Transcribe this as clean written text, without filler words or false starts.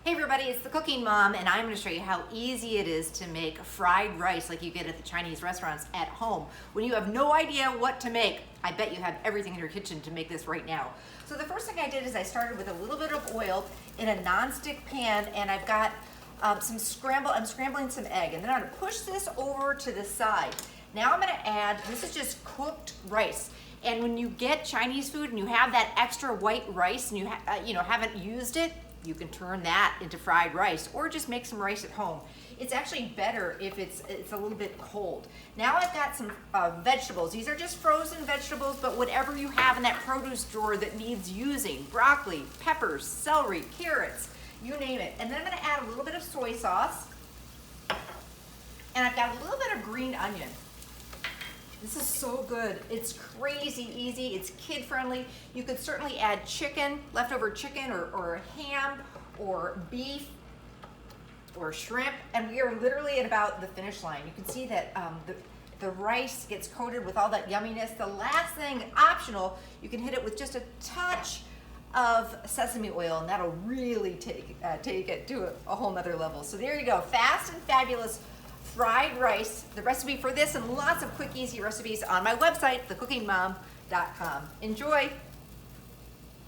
Hey everybody, it's the Cooking Mom, and I'm going to show you how easy it is to make fried rice like you get at the Chinese restaurants at home. When you have no idea what to make, I bet you have everything in your kitchen to make this right now. So the first thing I did is I started with a little bit of oil in a non-stick pan, and I've got I'm scrambling some egg, and then I'm going to push this over to the side. Now I'm going to add, this is just cooked rice. And when you get Chinese food and you have that extra white rice and you haven't used it, you can turn that into fried rice or just make some rice at home. It's actually better if it's a little bit cold. Now I've got some vegetables. These are just frozen vegetables, but whatever you have in that produce drawer that needs using. Broccoli, peppers, celery, carrots, you name it. And then I'm gonna add a little bit of soy sauce. And I've got a little bit of green onion. This is so good. It's crazy easy. It's kid friendly. You could certainly add chicken, leftover chicken or ham or beef or shrimp. And we are literally at about the finish line. You can see that the rice gets coated with all that yumminess. The last thing, optional, you can hit it with just a touch of sesame oil, and that'll really take it to a whole nother level. So there you go, fast and fabulous fried rice. The recipe for this and lots of quick, easy recipes on my website, thecookingmom.com. Enjoy.